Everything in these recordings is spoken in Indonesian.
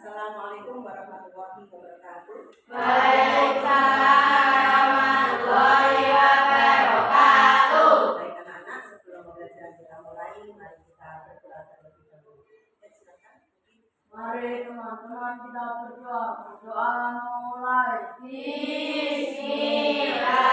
Assalamualaikum warahmatullahi wabarakatuh. Waalaikumsalam warahmatullahi wabarakatuh. Baik anak-anak, sebelum pembelajaran kita mulai, mari kita berdoa terlebih dahulu. Silakan. Mari teman-teman kita berdoa. Berdoa mulai. Bismillahirrahmanirrahim.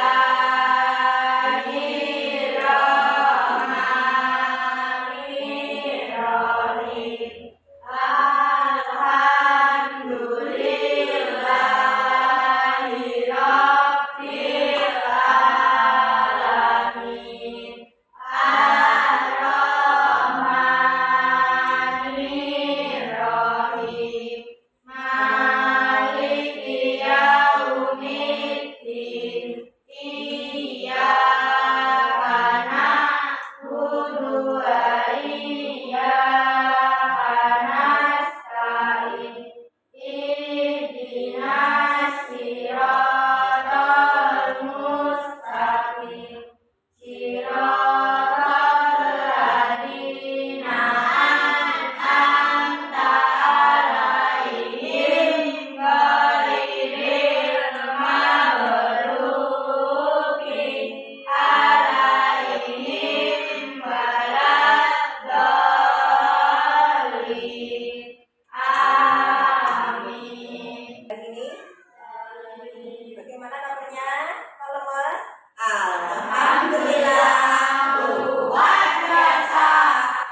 Bagaimana kabarnya? Kalau lemes? Alhamdulillah, luar biasa,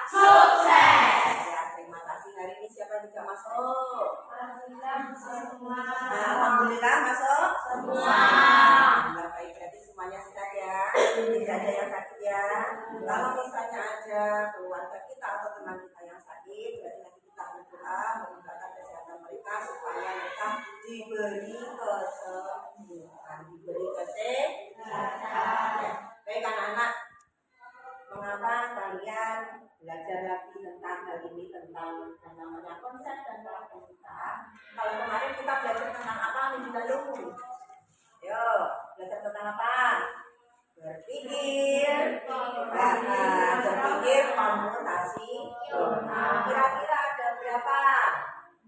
sukses. Ya, terima kasih. Hari ini siapa yang tidak masuk? Alhamdulillah masuk semua. Alhamdulillah, baik, berarti semuanya sehat ya. Tidak ada yang sakit ya. Kalau misalnya ada keluarga kita atau teman kita yang sakit, berarti nanti kita berdoa memintakan kesehatan mereka supaya mereka diberi kesembuhan, diberi kesehatan. Ya. Baik anak-anak, mengapa kalian belajar lagi tentang hal ini, tentang yang namanya konsep dan karakter kita? Kalau kemarin kita belajar tentang apa minggu lalu? Yo, belajar tentang apa? Berpikir, berpikir komputasi. Kira-kira ada berapa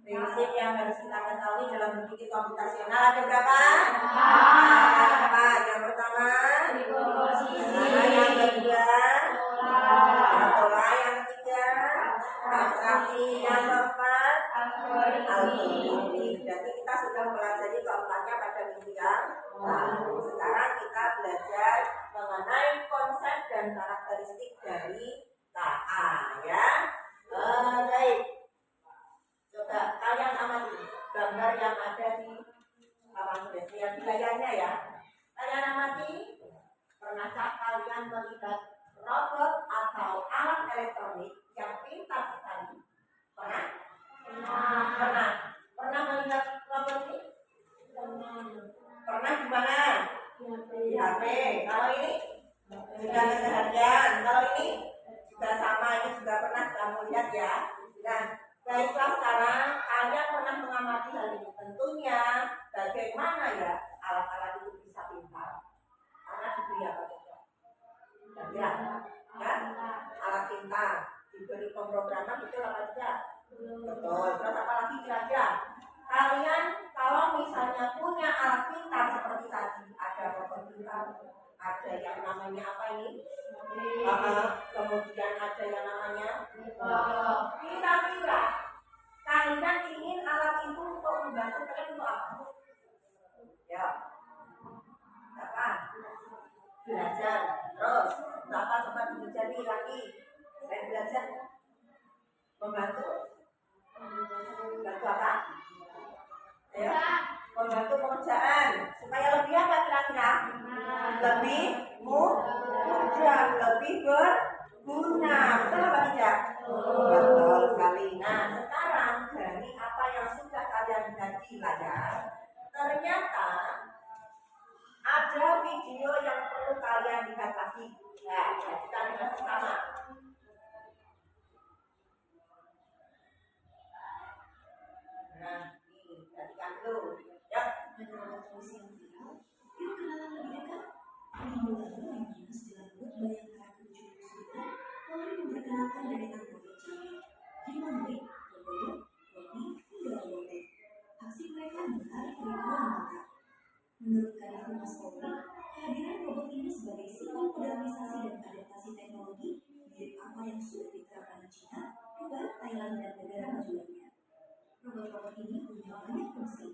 prinsip yang harus kita ketahui dalam berpikir komputasional? Ada berapa? Apa? Yang pertama, yang kedua, pola, yang ketiga, abstraksi, yang keempat, algoritmik. Jadi kita sudah mempelajari keempatnya pada minggu yang lalu. Sekarang kita belajar mengenai konsep dan karakteristik dari KA, ya. Baik. Coba kalian amati gambar yang ada di papan tulis, lihat di layarnya ya. Kalian amati, pernahkah kalian melihat robot atau alat elektronik yang pintar sekali? Pernah? Pernah melihat robot ini? Pernah di mana? Di HP. Kalau ini sudah keseharian. Kalau ini juga sama, ini juga pernah kamu lihat ya. Nah, baiklah, sekarang kalian pernah mengamati hal ini. Tentunya bagaimana ya alat-alat itu bisa pintar? Karena diberi apa saja? Ya, alat pintar diberi pemrograman, betul apa tidak? Betul. Terus apa lagi kira-kira? Kalian kalau misalnya punya alat pintar seperti tadi, ada robot pintar, ada yang namanya apa ini? Kemudian ada yang namanya kira-kira kalian ingin alat itu untuk membantu kalian untuk apa? Ya, apa? Belajar. Terus apa? Coba dipelajari lagi. Saya belajar membantu apa? Ya, membantu pekerjaan supaya lebih apa kira-kira? Lebih mudah, lebih berguna. Betul apa tidak? Betul sekali. Nah, sekarang dari apa yang sudah kalian lihat di layar, ternyata ada video yang perlu kalian lihat lagi. Ya, kita lihat bersama. Nah, ini perhatikan dulu. Ya. Menurut tulis yang viral, yuk kenalan lebih dekat. Minggu lalu Maymonas dilambut banyak para pengunjung muslimah mulai memperkenalkan dari anggota Jami, Himamri, Roboyo, Robi, hingga Roboyo. inovasi teknologi mirip apa yang sudah diterapkan di China, Dubai, Thailand, dan negara maju lainnya. Robot-robot ini punya banyak fungsi,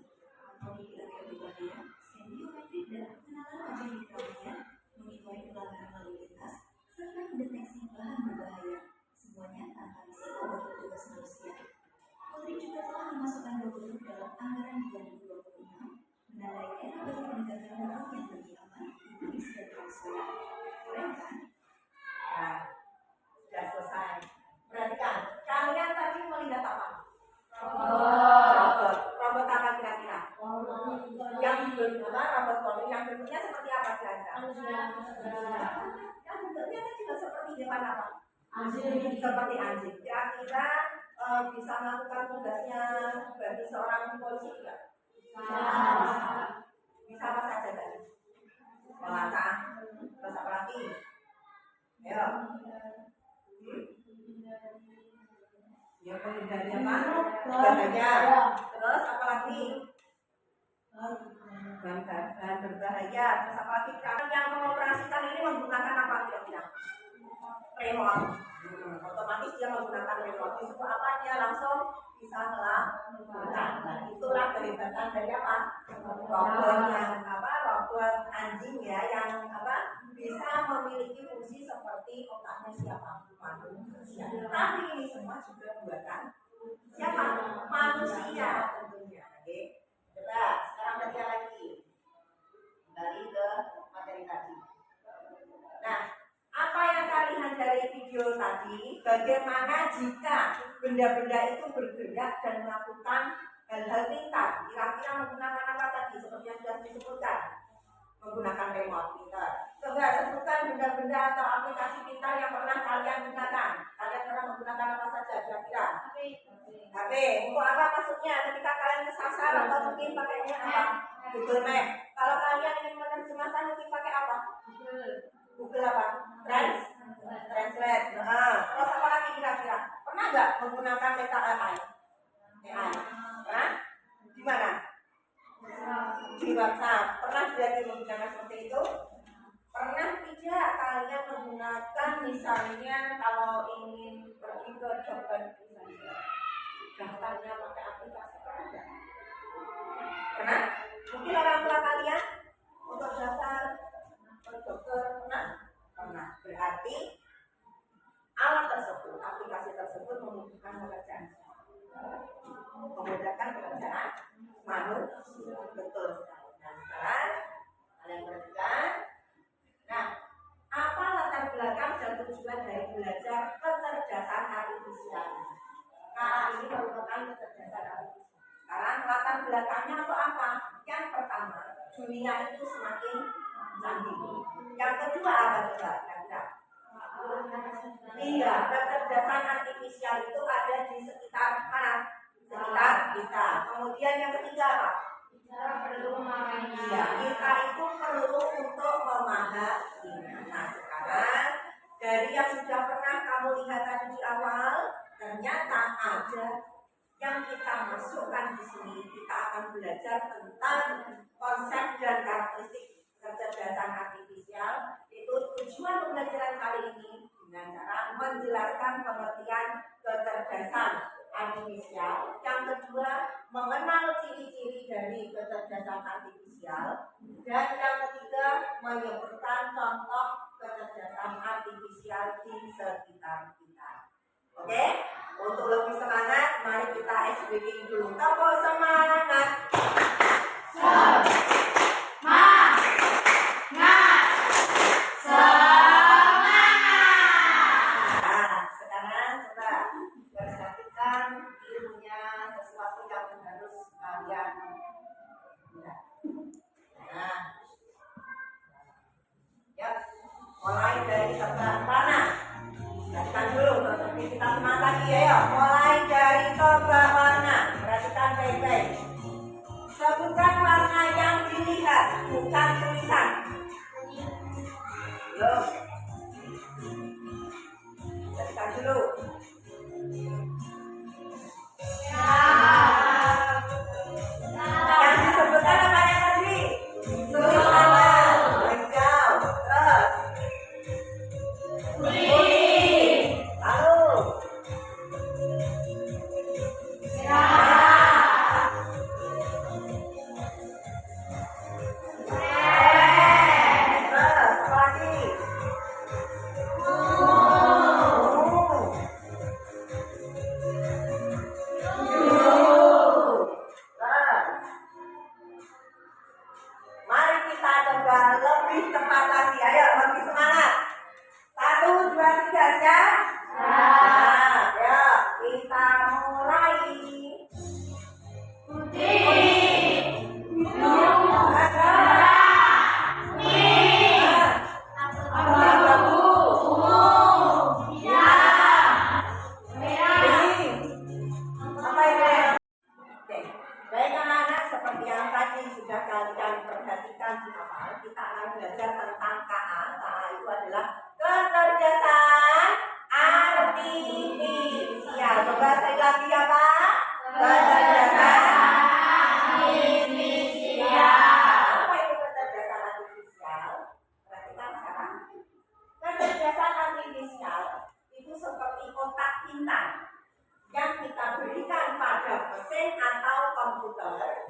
monitoring berbahaya, scan biometrik dan pengenalan wajah di keramaian, monitoring pelanggaran lalu lintas, serta mendeteksi bahan berbahaya. Semuanya tanpa risiko bagi petugas manusia. Polri juga telah memasukkan robot dalam anggaran 2026, menandai era baru penegakan hukum yang lebih aman, humanis, dan transparan. Keren kan? Nah, sudah selesai. Perhatikan, kalian tadi melihat apa? Robot apa kira-kira? Yang bernama robot Polri yang bentuknya seperti apa kira-kira? Yang bentuknya kan juga seperti hewan apa? Seperti anjing. Kira-kira bisa melakukan tugasnya bagi seorang polisi tidak? Bisa apa saja tadi? Melacak, terus apa lagi? Ayo. Ya menghindari apa? Berbahaya. Terus apa lagi? Bahan berbahaya. Terus apa lagi? Yang mengoperasikan ini menggunakan apa kira-kira? Remote. Otomatis dia menggunakan remote. Itu apa? Dia langsung bisa melakukan. Nah, itulah kehebatan dari apa? Robot yang apa? Robot anjing ya, yang apa? Bisa memiliki fungsi seperti otaknya siapa? Manusia. Tapi ini semua juga buatan siapa? Manusia tentunya. Oke. Coba sekarang kerja lagi. Kembali ke materi tadi. Nah, apa yang kalian dari video tadi? Bagaimana jika benda-benda itu bergerak dan melakukan hal-hal pintar? Kira-kira menggunakan apa tadi? Seperti yang sudah disebutkan. Menggunakan remote pintar. Coba sebutkan benda-benda atau aplikasi pintar yang pernah kalian gunakan. Kalian pernah menggunakan apa saja kira-kira? HP. Untuk apa maksudnya? Ketika kalian kesasar atau mungkin pakainya apa? Google Map. Kalau kalian ingin menerjemahkan mungkin pakai apa? Google apa? Translate. Nah, terus apa lagi kira-kira? Pernah nggak menggunakan Meta AI? Pernah? Di mana? Di WhatsApp. Pernah jadi menggunakan seperti itu? Pernah tidak kalian menggunakan misalnya kalau ingin pergi ke dokter misalnya daftarnya pakai aplikasi? Pernah? Mungkin orang tua kalian untuk daftar ke dokter pernah? Berarti alat tersebut, aplikasi tersebut memudahkan pekerjaan manusia. Betul sekali. Nah, sekarang kalian perhatikan. Nah, apa latar belakang dan tujuan dari belajar kecerdasan artifisial? Ini merupakan kecerdasan artifisial. Sekarang latar belakangnya untuk apa? Yang pertama, dunia itu semakin canggih. Yang kedua apa juga? Iya, kecerdasan artifisial itu ada di sekitar mana? Sekitar kita. Kemudian yang ketiga apa? Iya, kita itu perlu untuk memahaminya. Nah, sekarang dari yang sudah pernah kamu lihat tadi di awal, ternyata ada yang kita masukkan di sini. Kita akan belajar tentang konsep dan karakteristik kecerdasan artifisial. Itu tujuan pembelajaran kali ini dengan cara menjelaskan pengertian kecerdasan artifisial. Yang kedua, mengenal ciri-ciri dari kecerdasan artifisial. Dan yang ketiga, menyebutkan contoh kecerdasan artifisial di sekitar kita. Oke? Untuk lebih semangat, mari kita SBK dulu. Tepuk semangat. Mulai dari tebak warna. Perhatikan dulu, kita semangat lagi ya. Mulai dari tebak warna. Perhatikan baik-baik. Sebutkan warna yang dilihat, bukan tulisan. Yuk. Perhatikan dulu. Yang disebutkan apa yang tadi? Tulisan. Hijau. Terus.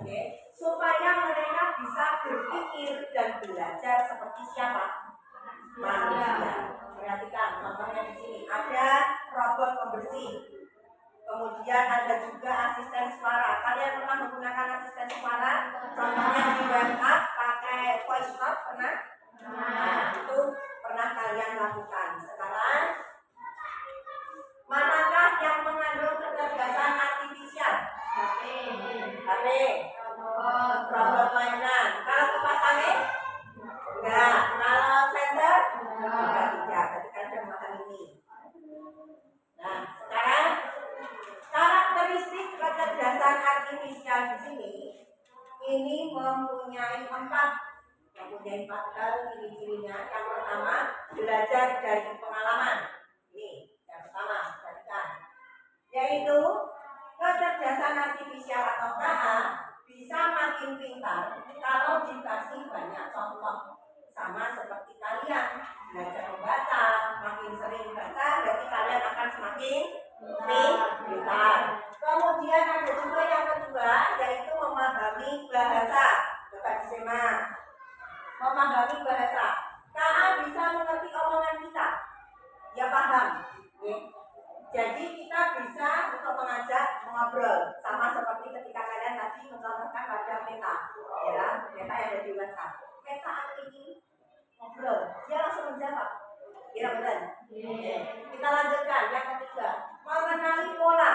Oke, supaya mereka bisa berpikir dan belajar seperti siapa? Manusia. Perhatikan, contohnya di sini ada robot pembersih. Kemudian ada juga asisten suara. Kalian pernah menggunakan asisten suara? Contohnya di WhatsApp pakai voice note pernah? Nah, itu pernah kalian lakukan. Sekarang, manakah yang mengandung kecerdasan artifisial? HP, robot mainan. Kalau kipas angin? Enggak. Kalau senter? Juga tidak. Ketika ada makan ini. Nah, sekarang karakteristik kecerdasan artifisial di sini ini mempunyai empat hal ciri-cirinya. Yang pertama, belajar dari pengalaman. Ini yang pertama, perhatikan. Yaitu kecerdasan artifisial atau KA bisa makin pintar kalau dikasih banyak contoh. Sama seperti kalian belajar membaca, makin sering baca, berarti kalian akan semakin pintar. Kemudian ada juga yang kedua, yaitu memahami bahasa. Coba disimak. Memahami bahasa. KA bisa mengerti omongan kita. Ya paham. Jadi kita bisa untuk mengajak mengobrol, sama seperti ketika kalian tadi mencontohkan pada Meta, ya, Meta yang ada di WhatsApp. Meta ini ngobrol, dia langsung menjawab. Ya benar. Kita lanjutkan yang ketiga, mengenali pola.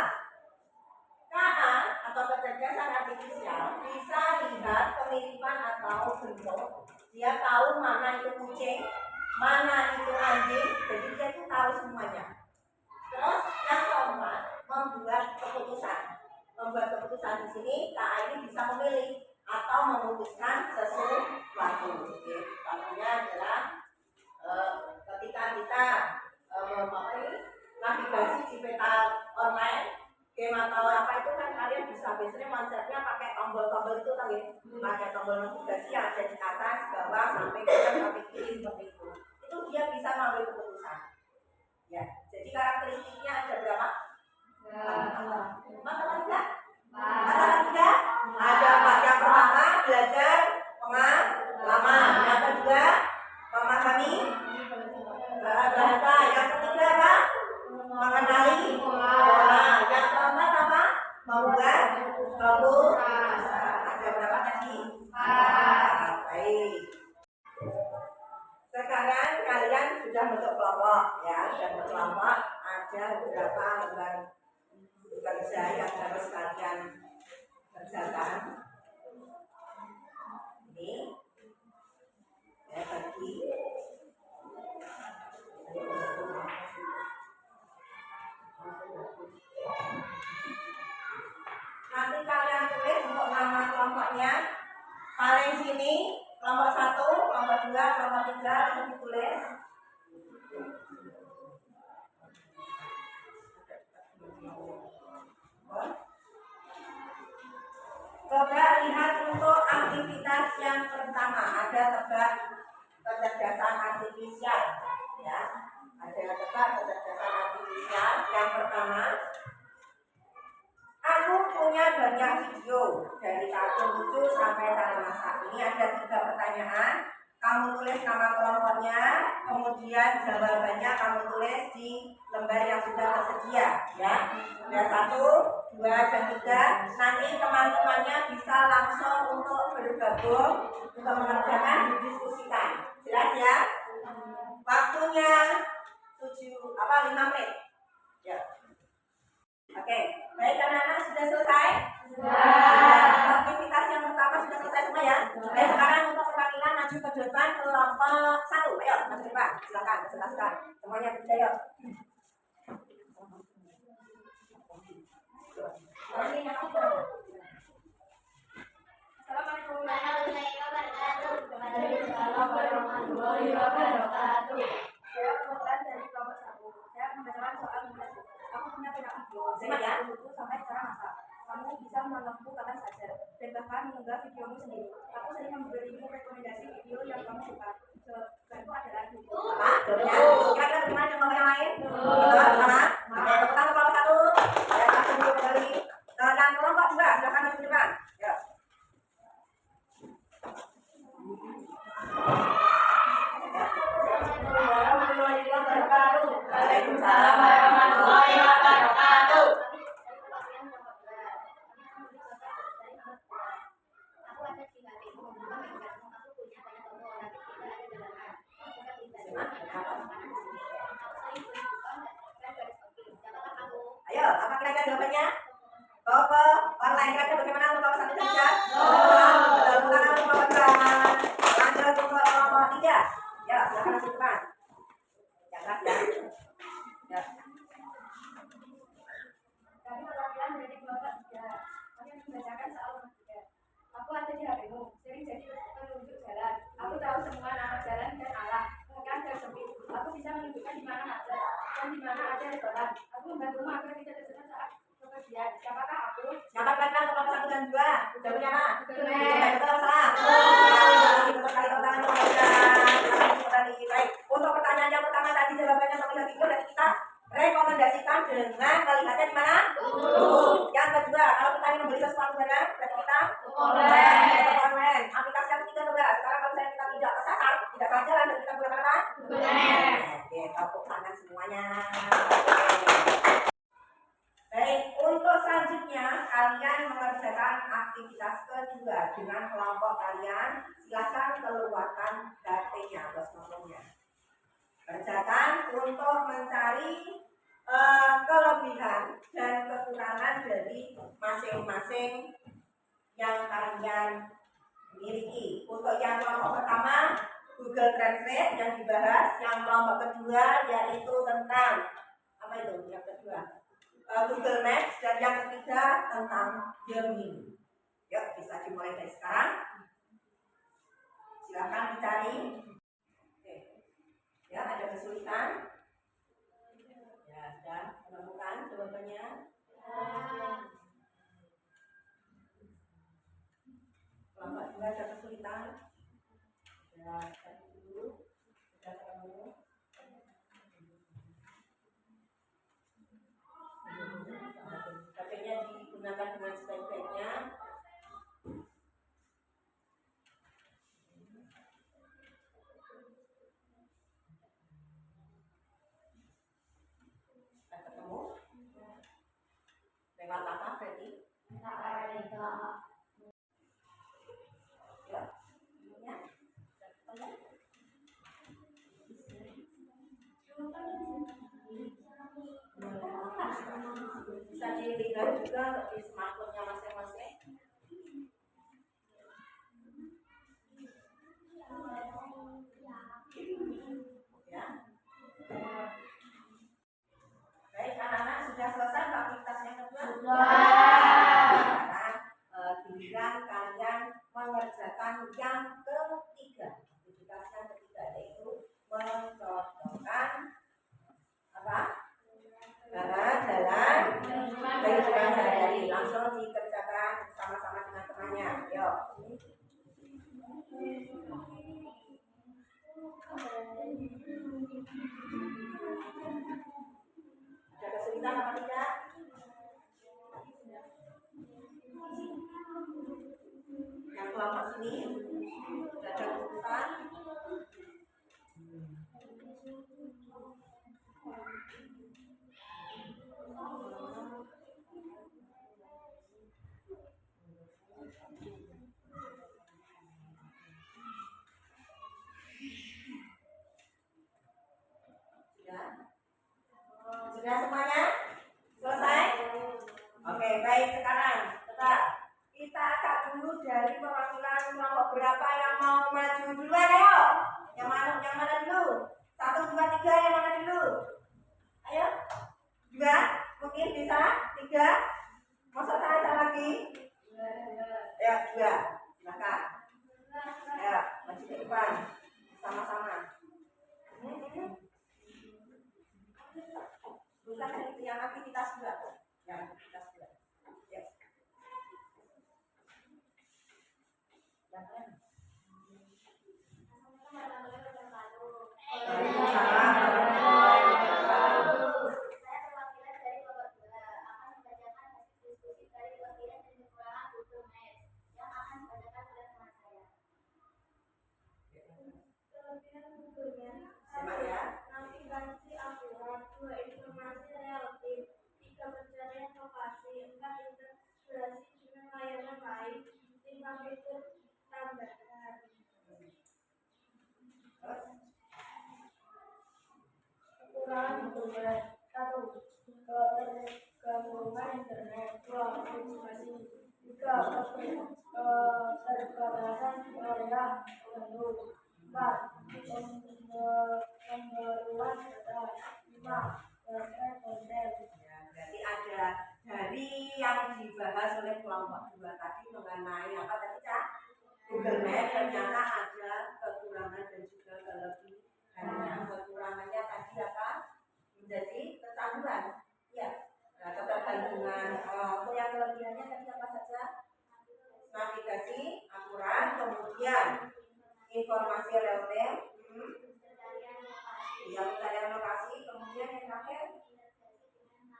KA atau kecerdasan artifisial bisa lihat kemiripan atau bentuk. Dia tahu mana itu kucing, mana itu anjing, jadi dia itu tahu semuanya. Terus yang keempat, membuat keputusan. Membuat keputusan di sini, KA ini bisa memilih atau memutuskan sesuatu. Contohnya adalah ketika kita navigasi di peta online, game atau apa itu kan kalian bisa biasanya konsepnya pakai tombol-tombol itu kan ya, pakai tombol navigasi yang ada di atas, bawah, sampai kanan, sampai kiri seperti itu. Itu dia bisa mengambil keputusan. Ya, jadi karakteristiknya ada berapa? Matematika? Matematika? Ada empat. Yang pertama belajar pengalaman. Yang kedua memahami bahasa. Yang ketiga apa? Mengenali pola. Yang keempat apa? Membuat keputusan. Ada berapa tadi? Baik. Sekarang kalian sudah bentuk kelompok ya, sudah berkelompok. Ada beberapa lembar kerja yang harus kalian kerjakan. Ini saya bagi. Nanti kalian tulis untuk nama kelompoknya. Paling sini kelompok 1, kelompok 2, kelompok 3 langsung ditulis. Coba lihat untuk aktivitas yang pertama, ada tebak kecerdasan artifisial ya. Ada tebak kecerdasan artifisial yang pertama. Aku punya banyak video dari kartun lucu sampai cara masak. Ini ada 3 pertanyaan. Kamu tulis nama kelompoknya, kemudian jawabannya kamu tulis di lembar yang sudah tersedia ya. Ada 1, 2, dan 3. Nanti teman-temannya bisa langsung untuk bergabung untuk mengerjakan, didiskusikan. Jelas ya? Waktunya 5 menit. Ya. Oke, baik anak-anak sudah selesai? Sudah. Aktivitas yang pertama sudah selesai semua ya? Baik, sekarang untuk perwakilan maju ke depan kelompok 1. Ayo, maju ke depan. Silakan, silakan. Semuanya berdaya. Assalamualaikum warahmatullahi wabarakatuh. Saya kebetulan dari kelompok 1. Saya membacakan soal mudah. Aku punya banyak video dari buku sampai cara masak. Kamu bisa menempuh kapan saja dan bahkan mengunggah videomu sendiri. Aku sering memberimu rekomendasi video yang kamu suka. Jawabanku adalah buku. Kira-kira gimana dengan yang lain? Sama? Pertama kelompok 1. Saya akan dulu kembali. Dan kelompok 2 silakan maju depan. Ya. belajarnya? Ke online. Kira-kira bagaimana untuk kelas 1 dan 3? Lanjut ke kelompok 3. Ya, silakan lanjutkan. Ya, kelas ya. Ya. Kami perwakilan dari kelompok 3. Kami membacakan soal nomor 3. Aku ada di HPmu, sering jadi penunjuk jalan. Aku tahu semua nama jalan dan arah, bahkan tersebut. Aku bisa menunjukkan di mana macet dan di mana ada restoran. Aku membantumu agar tidak tersesat saat bepergian. Siapakah aku? Siapa kira-kira kelompok 1 dan 2? Jawabnya apa? Betul, Betul atau salah? Baik. Untuk pertanyaan yang pertama tadi jawabannya terlihat itu dan kita rekomendasikan dengan melihatnya di mana? Yang kedua, kalau kita ingin membeli sesuatu barang, berarti kita online. Aplikasi yang ketiga coba. Sekarang kalau misalnya kita tidak kesasar, tidak salah jalan, dan kita gunakan apa? Oke, tepuk tangan semuanya. Baik, untuk selanjutnya kalian mengerjakan aktivitas kedua dengan kelompok kalian. Silakan keluarkan HP-nya atau smartphone-nya. Kerjakan untuk mencari kelebihan dan kekurangan dari masing-masing yang kalian miliki. Untuk yang kelompok pertama, Google Translate yang dibahas. Yang kelompok kedua yaitu tentang apa itu? Yang kedua, Google Maps, dan yang ketiga tentang Gemini. Yuk, bisa dimulai dari sekarang. Silakan dicari. Oke. Ya, ada kesulitan? Ya, sudah menemukan jawabannya? Kelompok 2 ada kesulitan? Ya, cari dulu. Sudah ketemu? HP-nya digunakan dengan sebaik-baiknya. Sudah ketemu? Lewat apa berarti? Ya, ininya sudah ketemu? Bisa dilihat juga di smartphone-nya masing-masing. Ya. Baik, anak-anak sudah selesai aktivitas yang kedua? Sekarang giliran kalian mengerjakan yang ketiga. Aktivitas yang ketiga yaitu mencocokkan apa? Jalan kehidupan sehari-hari. Langsung dikerjakan sama-sama dengan temannya. Yuk. Ada kesulitan apa tidak? Yang kelompok sini sudah ada kesulitan. Sudah semuanya? Selesai? Oke, baik. Sekarang kita akan dulu dari perwakilan kelompok berapa yang mau maju duluan, ayo. Yang mana dulu? 1, 2, 3, yang mana dulu? Ayo. 2, mungkin bisa? 3. Masa ada lagi? Ya, 2. Silakan. Ya, maju ke depan. Sama-sama. Bukan yang aktivitas 2. Ya, aktivitas 2. Ya. Navigasi akurat, 2 informasi relatif, 3 pencarian lokasi, 4 integrasi dengan layanan lain, 5 fitur tambahan. Kekurangan Google Maps. 1. Ketergabungan internet, 2. Edukasi, 3. Keterbatasan wilayah penuh, 4. Pembaruan data, 5. Konten. Ya, berarti ada dari yang dibahas oleh kelompok 2 tadi mengenai apa tadi Cak? Google Map ternyata ada kekurangan dan juga kelebihannya. Kekurangannya tadi apa? Menjadi kecanduan. Ya, nah, ketergantungan. Yang kelebihannya tadi apa saja? Navigasi akurat, kemudian informasi real time, pencarian lokasi, kemudian yang terakhir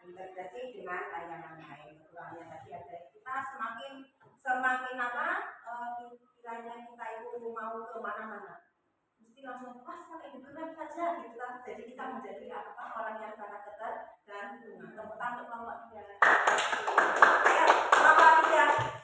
integrasi dengan layanan lain. Kekurangannya tadi ada kita semakin apa kiranya kita itu mau ke mana-mana mesti langsung pakai Google Map saja gitu kan. Jadi kita menjadi apa orang yang sangat ketergantungan. Tepuk tangan untuk kelompok 3. Ya, kelompok 3.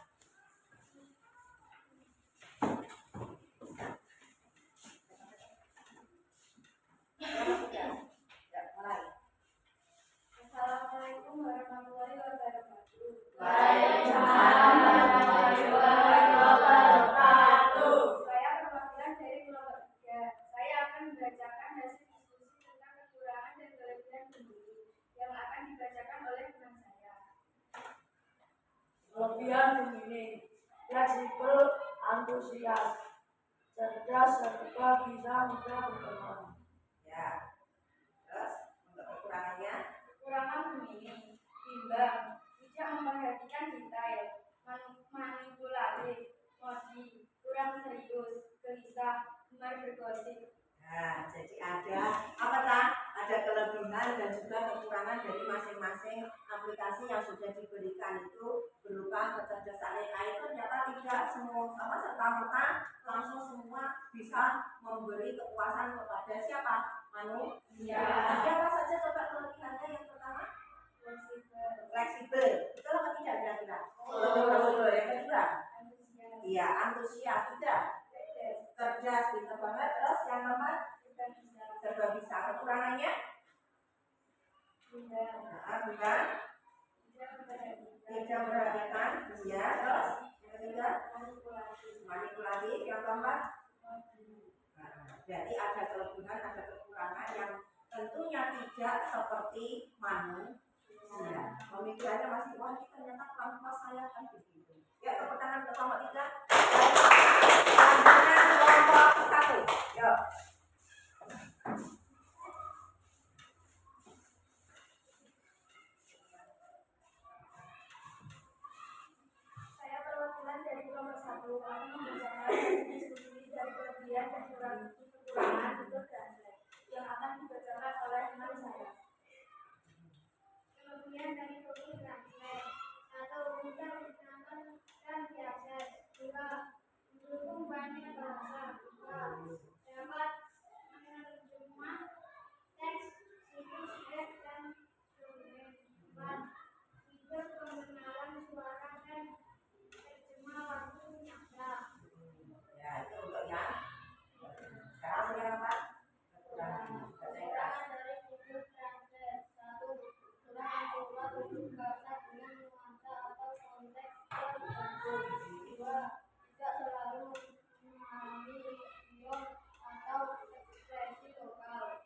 Assalamualaikum warahmatullahi wabarakatuh. Waalaikumsalam warahmatullahi wabarakatuh. Saya perwakilan dari kelompok 3. Saya akan membacakan hasil diskusi tentang kekurangan dan kelebihan pemilih yang akan dibacakan oleh teman saya. Kelebihan pemilih, fleksibel, antusias, cerdas, serta bisa mudah berkembang. Ya. Terus untuk kekurangannya Kekurangan pemilih, bimbang, tidak memperhatikan detail, manipulatif, emosi, kurang serius, gelisah, gemar bergosip. nah, jadi ada apa Cak? Ada kelebihan dan juga kekurangan dari masing-masing aplikasi yang sudah diberikan itu berupa kecerdasan AI. Ternyata tidak semua serta-merta langsung semua bisa memberi kepuasan kepada siapa? Manusia. Ada apa saja coba kelebihannya? Yang pertama fleksibel. Betul apa tidak kira-kira? Betul. Yang kedua? Iya, antusias. Tidak. Cerdas, bisa banget. Terus yang keempat? Serba bisa. Kekurangannya? Bukan. Tidak memperhatikan. Iya. Terus yang ketiga? Manipulatif. Yang keempat? Jadi ada kelebihan, ada kekurangan yang tentunya tidak seperti manusia. Pemikirannya masih wah ini ternyata tanpa saya kan begitu. Ya, tepuk tangan untuk kelompok 3. Lanjutan kelompok 1. Yuk. Saya perwakilan dari kelompok 1 akan membacakan diskusi dari kelebihan dan kekurangan Google Translate yang akan dibacakan oleh teman saya. Kelebihan dari Google Translate: 1. Mudah digunakan dan diakses. 2. Mendukung banyak bahasa. 3. Dapat menerjemah teks, situs web, dan dokumen. 4. Fitur pengenalan suara dan terjemah waktu nyata. Ya, itu untuk yang sekarang yang apa? Kekurangan. Kekurangan dari Google Translate: 1. Kurang membuat tutur kata dengan nuansa atau konteks tertentu. 2. Tidak selalu memahami idiom atau ekspresi lokal.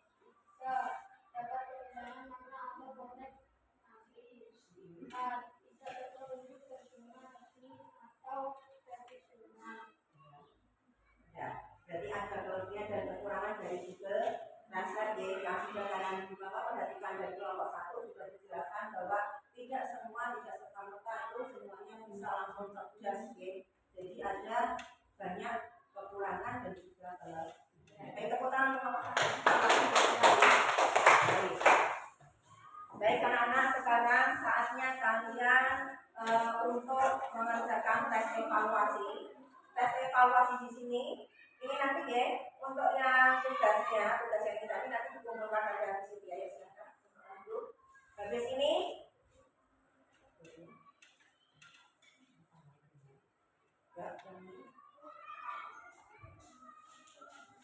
3. Dapat kehilangan makna atau konteks asli. 4. Tidak tertuju terjemah resmi atau profesional. Ya, berarti ada kelebihan dan kekurangan dari Google Translate yang sudah kalian perhatikan dari kelompok 1 sudah dijelaskan bahwa tidak serta-merta itu semuanya bisa langsung cerdas ya. Jadi ada banyak kekurangan dan juga kelebihan. Baik, tepuk tangan untuk kelompok 1. Baik anak-anak, sekarang saatnya kalian untuk mengerjakan tes evaluasi. Tes evaluasi di sini ini nanti ya untuk yang tugasnya tugas yang tadi nanti dikumpulkan pada habis itu ya silakan habis ini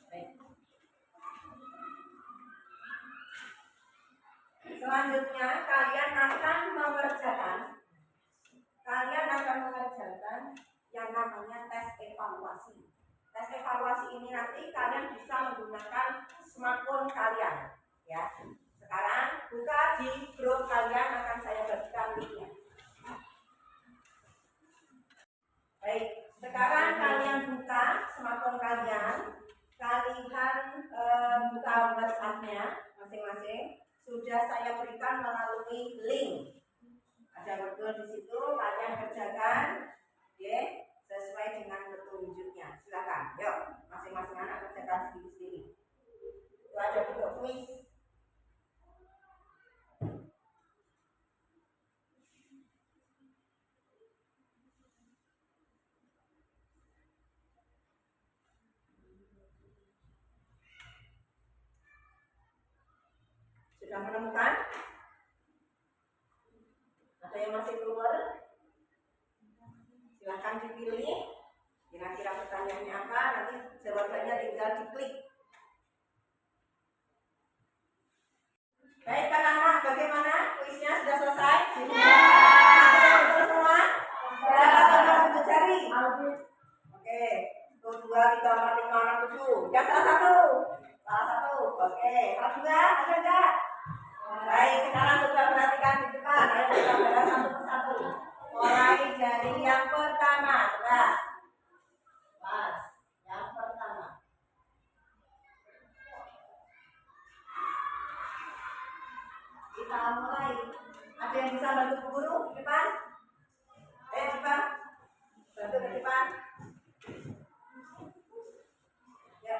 baik. Selanjutnya kalian akan mengerjakan evaluasi. Tes evaluasi ini nanti kalian bisa menggunakan smartphone kalian, ya. Sekarang buka di grup kalian, akan saya bagikan linknya. Baik, sekarang kalian buka smartphone kalian, buka WhatsApp-nya masing-masing. Sudah saya berikan melalui link. Ada betul di situ, kalian kerjakan, ya, sesuai dengan petunjuknya. Silakan, yuk, masing-masing anak kerjakan sendiri-sendiri. Itu ada bentuk kuis. Sudah menemukan? Ada yang masih keluar? Silahkan dipilih. Kira-kira pertanyaannya apa? Nanti jawabannya tinggal diklik. Baik, anak-anak, bagaimana? Kuisnya sudah selesai? Sudah. Betul semua? Siapa yang untuk cari? Oke. 1, 2, 3, 4, 5, 6, 7. Yang salah satu. Salah satu. Oke. Salah juga? Ada enggak? Baik, sekarang coba perhatikan di depan. Ayo kita bahas satu persatu. Mulai dari yang pertama. Coba. Pas. Yang pertama. Kita mulai. Ada yang bisa bantu Bu Guru di depan? Coba. Bantu ke depan. Ya.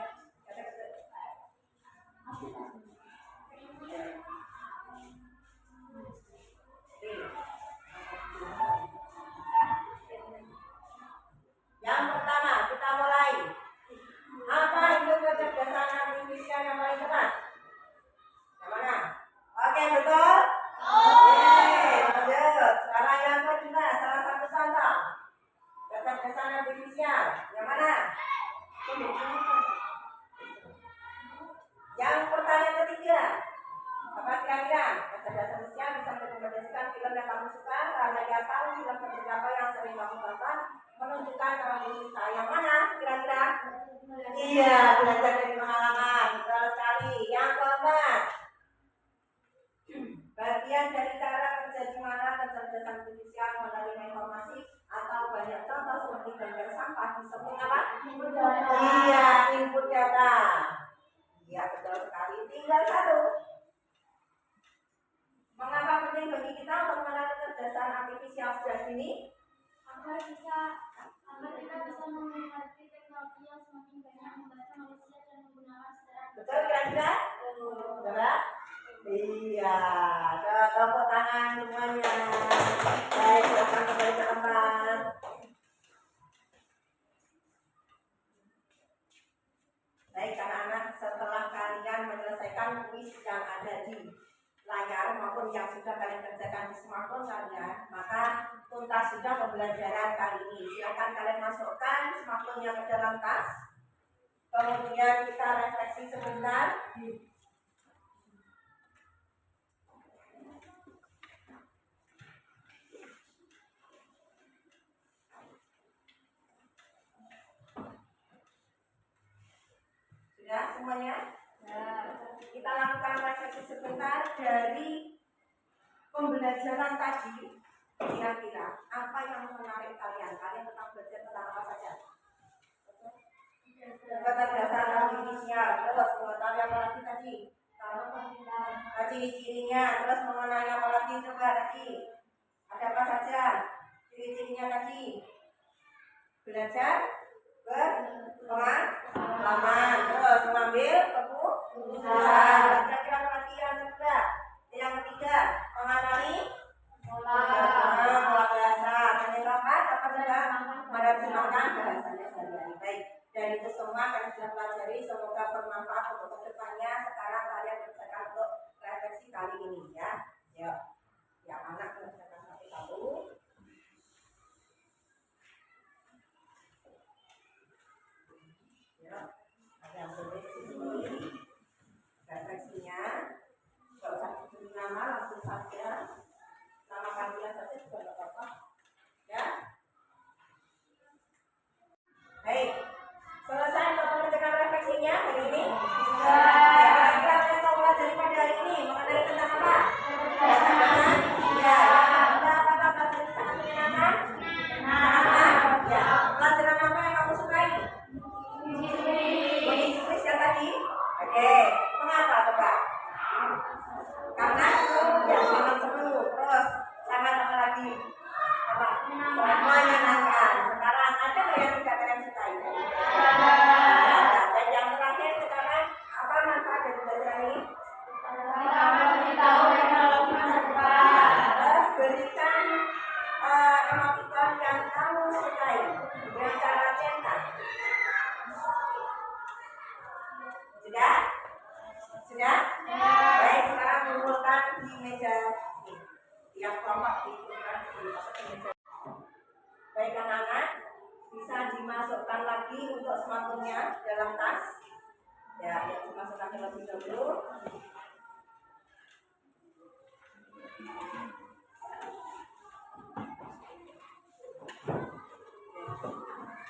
Yang pertama, kita mulai. Apa itu kecerdasan artifisial yang paling cepat? Yang mana? Oke, betul? Oke, lanjut. Sekarang yang kedua, salah satu contoh kecerdasan artifisial. Yang mana? Yang pertanyaan ketiga. Apa kira-kira? Kecerdasan artifisial bisa merekomendasikan film yang kamu suka, karya tahu film seperti apa yang sering kamu tonton, menunjukkan kamu suka. Yang mana kira-kira? Iya, belajar dari pengalaman. Betul sekali. Yang keempat, bagian dari cara kerja di mana kecerdasan artifisial menerima informasi atau banyak contoh seperti gambar sampah disebut apa? Iya, input data. Iya, betul sekali. Tinggal satu. Mengapa penting bagi kita untuk mengenal kecerdasan artifisial sejak dini? agar kita bisa menikmati teknologi yang semakin banyak membantu manusia dan menggunakan secara Betul kira-kira? Coba? Iya, tepuk tangan semuanya. Baik, silakan kembali ke tempat. Baik, anak-anak, setelah kalian menyelesaikan kuis yang ada di layar maupun yang sudah kalian kerjakan di smartphone kalian, maka tuntas sudah pembelajaran kali ini. Silakan kalian masukkan smartphone-nya ke dalam tas. Kemudian kita refleksi sebentar. Sudah semuanya? Kita lakukan refleksi sebentar dari pembelajaran tadi. Kira-kira apa yang menarik kalian? Kalian tentang belajar tentang apa saja? Kecerdasan artifisial, terus mengetahui apa lagi tadi? Ciri-cirinya, terus mengenai apa lagi? Coba tadi ada apa saja? Ciri-cirinya tadi belajar berpengalaman, terus mengambil keputusan. Kira-kira apa lagi yang kedua? Yang ketiga, mengenali pola bahasa. Dan yang keempat, apa juga? Menerjemahkan bahasanya sehari-hari. Baik, dan itu semua kalian sudah pelajari. Semoga bermanfaat untuk kedepannya. Sekarang kalian kerjakan untuk refleksi kali ini, ya. Yuk, yang anak kerjakan satu-satu. Ya, ada yang tulis di sini refleksinya. Apa? Menyenangkan. Sekarang ada nggak yang tidak kalian sukai? Dan yang terakhir sekarang apa manfaat dari pelajaran ini? Terus berikan emoticon yang kamu sukai dengan cara centang. Sudah? Sudah? Baik, sekarang kumpulkan di meja ini. Tiap kelompok dikumpulkan di meja. Baik anak-anak, bisa dimasukkan lagi untuk smartphone-nya dalam tas. Ya, yang dimasukkan terlebih dahulu.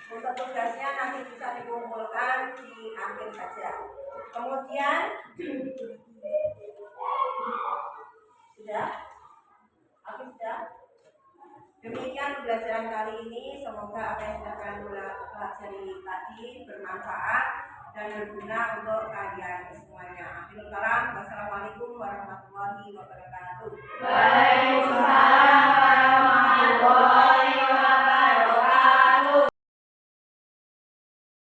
Untuk tugasnya nanti bisa dikumpulkan di akhir saja. Kemudian sudah, akhir sudah. Demikian pembelajaran kali ini. Semoga apa yang sudah kalian pelajari tadi bermanfaat dan berguna untuk kalian semuanya. Akhirul kalam. Wassalamualaikum warahmatullahi wabarakatuh.